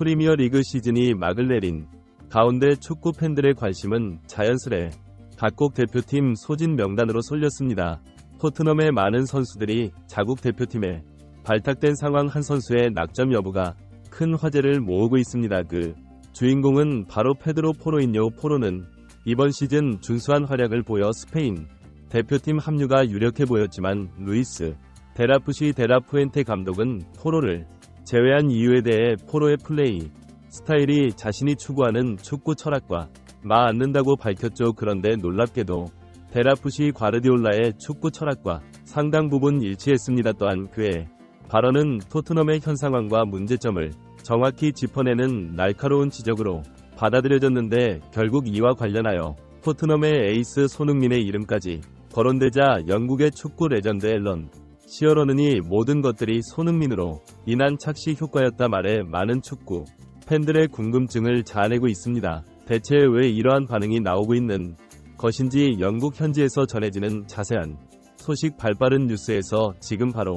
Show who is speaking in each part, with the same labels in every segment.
Speaker 1: 프리미어리그 시즌이 막을 내린 가운데 축구 팬들의 관심은 자연스레 각국 대표팀 소진 명단으로 쏠렸습니다. 토트넘의 많은 선수들이 자국 대표팀에 발탁된 상황 한 선수의 낙점 여부가 큰 화제를 모으고 있습니다. 그 주인공은 바로 페드로 포로인요. 포로는 이번 시즌 준수한 활약을 보여 스페인 대표팀 합류가 유력해 보였지만 루이스 데라푸시 데라푸엔테 감독은 포로를 제외한 이유에 대해 포로의 플레이 스타일이 자신이 추구하는 축구 철학과 맞는다고 밝혔죠. 그런데 놀랍게도 데라푸시 과르디올라의 축구 철학과 상당 부분 일치했습니다. 또한 그의 발언은 토트넘의 현 상황과 문제점을 정확히 짚어내는 날카로운 지적으로 받아들여졌는데 결국 이와 관련하여 토트넘의 에이스 손흥민의 이름까지 거론되자 영국의 축구 레전드 앨런 시어러는이 모든 것들이 손흥민으로 인한 착시 효과였다 말해 많은 축구 팬들의 궁금증을 자아내고 있습니다. 대체 왜 이러한 반응이 나오고 있는 것인지 영국 현지에서 전해지는 자세한 소식 발빠른 뉴스에서 지금 바로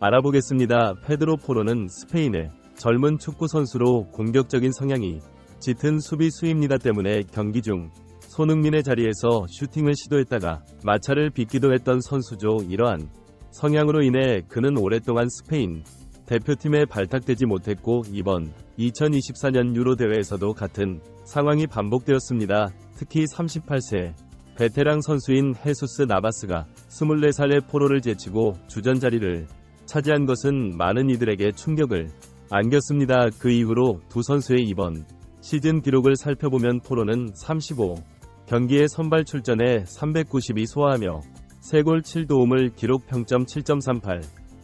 Speaker 1: 알아보겠습니다. 페드로 포로는 스페인의 젊은 축구 선수로 공격적인 성향이 짙은 수비수입니다. 때문에 경기 중 손흥민의 자리에서 슈팅을 시도했다가 마찰을 빚기도 했던 선수죠. 이러한 성향으로 인해 그는 오랫동안 스페인 대표팀에 발탁되지 못했고 이번 2024년 유로 대회에서도 같은 상황이 반복되었습니다. 특히 38세 베테랑 선수인 헤수스 나바스가 24살의 포로를 제치고 주전 자리를 차지한 것은 많은 이들에게 충격을 안겼습니다. 그 이후로 두 선수의 이번 시즌 기록을 살펴보면 포로는 35경기에 선발 출전해 392 소화하며 3골 7도움을 기록 평점 7.38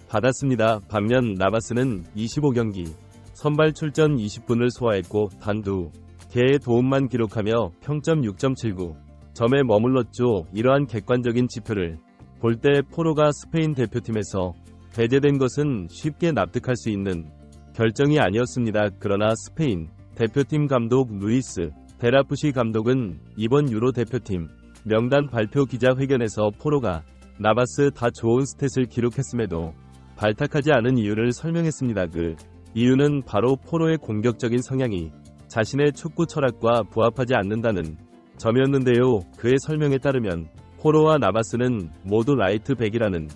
Speaker 1: 받았습니다. 반면 나바스는 25경기 선발 출전 20분을 소화했고 단 2개의 도움만 기록하며 평점 6.79 점에 머물렀죠. 이러한 객관적인 지표를 볼 때 포로가 스페인 대표팀에서 배제된 것은 쉽게 납득할 수 있는 결정이 아니었습니다. 그러나 스페인 대표팀 감독 루이스 데라푸시 감독은 이번 유로 대표팀 명단 발표 기자회견에서 포로가 나바스 다 좋은 스탯을 기록했음에도 발탁하지 않은 이유를 설명했습니다. 그 이유는 바로 포로의 공격적인 성향이 자신의 축구 철학과 부합하지 않는다는 점이었는데요. 그의 설명에 따르면 포로와 나바스는 모두 라이트 백이라는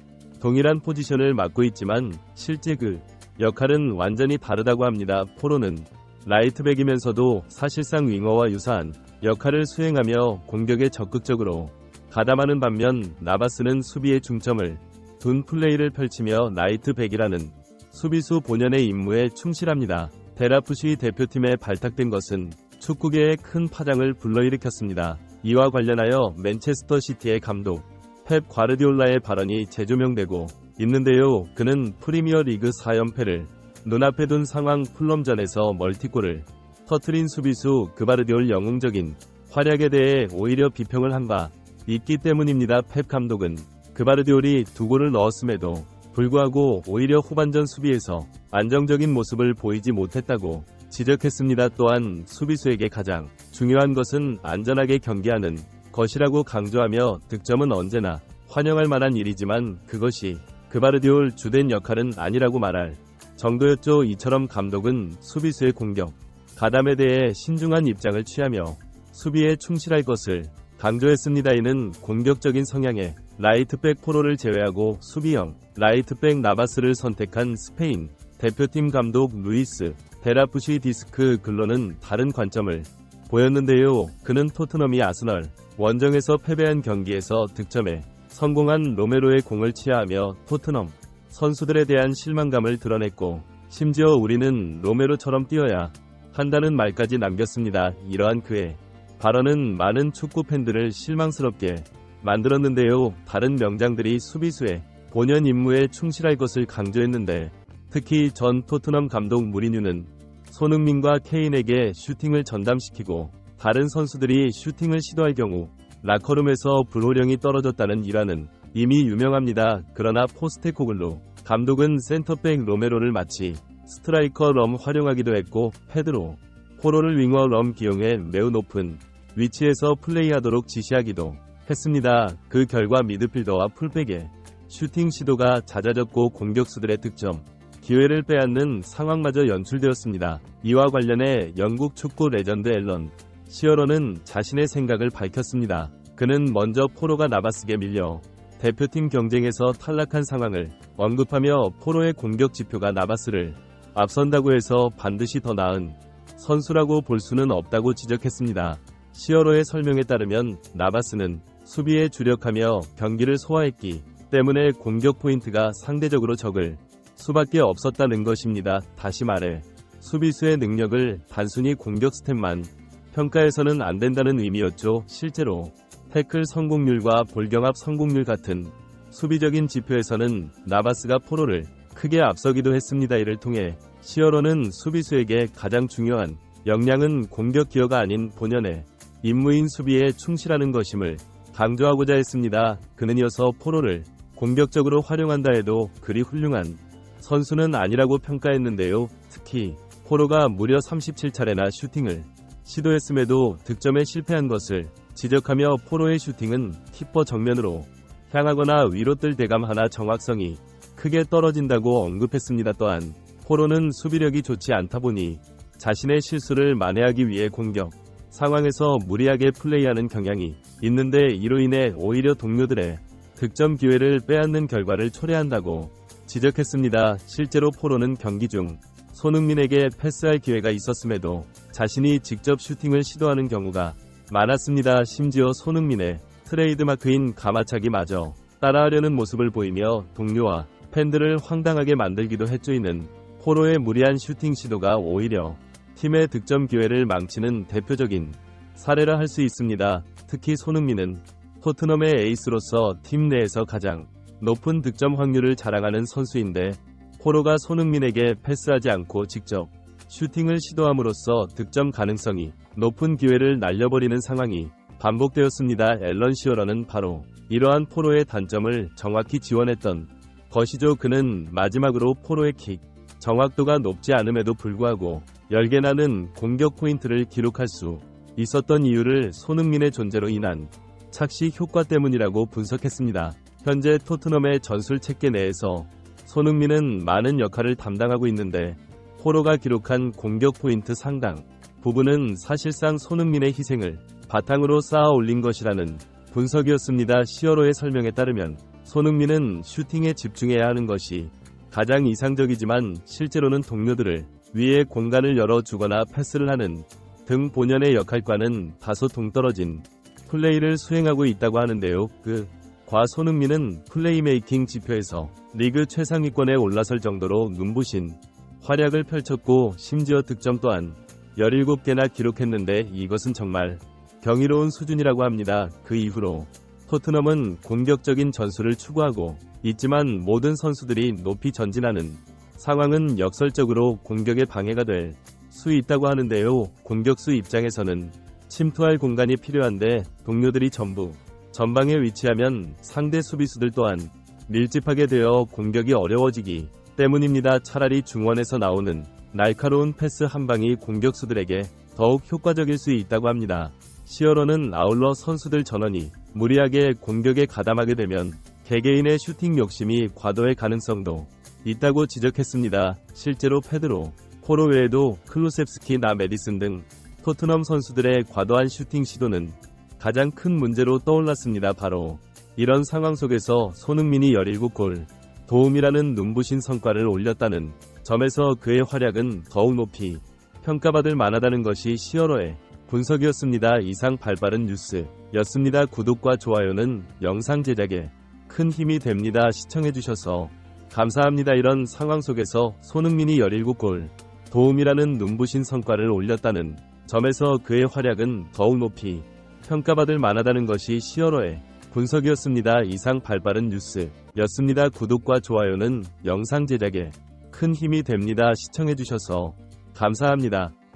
Speaker 1: 동일한 포지션을 맡고 있지만 실제 그 역할은 완전히 다르다고 합니다. 포로는 라이트백이면서도 사실상 윙어와 유사한 역할을 수행하며 공격에 적극적으로 가담하는 반면 나바스는 수비에 중점을 둔 플레이를 펼치며 라이트백이라는 수비수 본연의 임무에 충실합니다. 데라푸시 대표팀에 발탁된 것은 축구계에 큰 파장을 불러일으켰습니다. 이와 관련하여 맨체스터 시티의 감독 펩 과르디올라의 발언이 재조명되고 있는데요. 그는 프리미어리그 4연패를 눈앞에 둔 상황 풀럼전에서 멀티골을 터트린 수비수 그바르디올 영웅적인 활약에 대해 오히려 비평을 한 바 있기 때문입니다. 펩 감독은 그바르디올이 2골을 넣었음에도 불구하고 오히려 후반전 수비에서 안정적인 모습을 보이지 못했다고 지적했습니다. 또한 수비수에게 가장 중요한 것은 안전하게 경기하는 것이라고 강조하며 득점은 언제나 환영할 만한 일이지만 그것이 그바르디올 주된 역할은 아니라고 말할 정도였죠. 이처럼 감독은 수비수의 공격 가담에 대해 신중한 입장을 취하며 수비에 충실할 것을 강조했습니다. 이는 공격적인 성향의 라이트백 포로를 제외하고 수비형 라이트백 나바스를 선택한 스페인 대표팀 감독 루이스 데라푸시 디스크 글로는 다른 관점을 보였는데요. 그는 토트넘이 아스널 원정에서 패배한 경기에서 득점에 성공한 로메로의 공을 치하하며 토트넘 선수들에 대한 실망감을 드러냈고 심지어 우리는 로메로처럼 뛰어야 한다는 말까지 남겼습니다. 이러한 그의 발언은 많은 축구 팬들을 실망스럽게 만들었는데요. 다른 명장들이 수비수의 본연 임무에 충실할 것을 강조했는데 특히 전 토트넘 감독 무리뉴는 손흥민과 케인에게 슈팅을 전담시키고 다른 선수들이 슈팅을 시도할 경우 라커룸에서 불호령이 떨어졌다는 일화는 이미 유명합니다. 그러나 포스테코글루 감독은 센터백 로메로를 마치 스트라이커 럼 활용하기도 했고 페드로 포로를 윙어 럼 기용해 매우 높은 위치에서 플레이하도록 지시하기도 했습니다. 그 결과 미드필더와 풀백의 슈팅 시도가 잦아졌고 공격수들의 득점 기회를 빼앗는 상황마저 연출되었습니다. 이와 관련해 영국 축구 레전드 앨런 시어러는 자신의 생각을 밝혔습니다. 그는 먼저 포로가 나바스에게 밀려 대표팀 경쟁에서 탈락한 상황을 언급하며 포로의 공격 지표가 나바스를 앞선다고 해서 반드시 더 나은 선수라고 볼 수는 없다고 지적했습니다. 시어러의 설명에 따르면 나바스는 수비에 주력하며 경기를 소화했기 때문에 공격 포인트가 상대적으로 적을 수밖에 없었다는 것입니다. 다시 말해 수비수의 능력을 단순히 공격 스탯만 평가해서는 안 된다는 의미였죠. 실제로 태클 성공률과 볼경합 성공률 같은 수비적인 지표에서는 나바스가 포로를 크게 앞서기도 했습니다. 이를 통해 시어러는 수비수에게 가장 중요한 역량은 공격 기여가 아닌 본연의 임무인 수비에 충실하는 것임을 강조하고자 했습니다. 그는 이어서 포로를 공격적으로 활용한다 해도 그리 훌륭한 선수는 아니라고 평가했는데요. 특히 포로가 무려 37차례나 슈팅을 시도했음에도 득점에 실패한 것을 지적하며 포로의 슈팅은 키퍼 정면으로 향하거나 위로 뜰 대감 하나 정확성이 크게 떨어진다고 언급했습니다. 또한 포로는 수비력이 좋지 않다 보니 자신의 실수를 만회하기 위해 공격 상황에서 무리하게 플레이하는 경향이 있는데 이로 인해 오히려 동료들의 득점 기회를 빼앗는 결과를 초래한다고 지적했습니다. 실제로 포로는 경기 중 손흥민에게 패스할 기회가 있었음에도 자신이 직접 슈팅을 시도하는 경우가 많았습니다. 심지어 손흥민의 트레이드마크인 가마차기마저 따라하려는 모습을 보이며 동료와 팬들을 황당하게 만들기도 했죠. 이는 포로의 무리한 슈팅 시도가 오히려 팀의 득점 기회를 망치는 대표적인 사례라 할 수 있습니다. 특히 손흥민은 토트넘의 에이스로서 팀 내에서 가장 높은 득점 확률을 자랑하는 선수인데 포로가 손흥민에게 패스하지 않고 직접 슈팅을 시도함으로써 득점 가능성이 높은 기회를 날려버리는 상황이 반복되었습니다. 앨런 시어러는 바로 이러한 포로의 단점을 정확히 지원했던 것이죠. 그는 마지막으로 포로의 킥 정확도가 높지 않음에도 불구하고 10개 나는 공격 포인트를 기록할 수 있었던 이유를 손흥민의 존재로 인한 착시 효과 때문이라고 분석했습니다. 현재 토트넘의 전술 체계 내에서 손흥민은 많은 역할을 담당하고 있는데 포로가 기록한 공격 포인트 상당 부분은 사실상 손흥민의 희생을 바탕으로 쌓아 올린 것이라는 분석이었습니다. 시어로의 설명에 따르면 손흥민은 슈팅에 집중해야 하는 것이 가장 이상적이지만 실제로는 동료들을 위해 공간을 열어주거나 패스를 하는 등 본연의 역할과는 다소 동떨어진 플레이를 수행하고 있다고 하는데요. 과 손흥민은 플레이메이킹 지표에서 리그 최상위권에 올라설 정도로 눈부신 활약을 펼쳤고 심지어 득점 또한 17개나 기록했는데 이것은 정말 경이로운 수준이라고 합니다. 그 이후로 토트넘은 공격적인 전술을 추구하고 있지만 모든 선수들이 높이 전진하는 상황은 역설적으로 공격에 방해가 될 수 있다고 하는데요. 공격수 입장에서는 침투할 공간이 필요한데 동료들이 전부 전방에 위치하면 상대 수비수들 또한 밀집하게 되어 공격이 어려워지기 때문입니다. 차라리 중원에서 나오는 날카로운 패스 한 방이 공격수들에게 더욱 효과적일 수 있다고 합니다. 시어러는 아울러 선수들 전원이 무리하게 공격에 가담하게 되면 개개인의 슈팅 욕심이 과도할 가능성도 있다고 지적했습니다. 실제로 페드로 포로 외에도 클루셉스키, 나 메디슨 등 토트넘 선수들의 과도한 슈팅 시도는 가장 큰 문제로 떠올랐습니다. 바로 이런 상황 속에서 손흥민이 17골 도움이라는 눈부신 성과를 올렸다는 점에서 그의 활약은 더욱 높이 평가받을 만하다는 것이 시어러의 분석이었습니다. 이상 발빠른 뉴스였습니다. 구독과 좋아요는 영상 제작에 큰 힘이 됩니다. 시청해주셔서 감사합니다. 이런 상황 속에서 손흥민이 17골 도움이라는 눈부신 성과를 올렸다는 점에서 그의 활약은 더욱 높이 평가받을 만하다는 것이 시어러의 분석이었습니다. 이상 발빠른 뉴스였습니다. 구독과 좋아요는 영상 제작에 큰 힘이 됩니다. 시청해주셔서 감사합니다.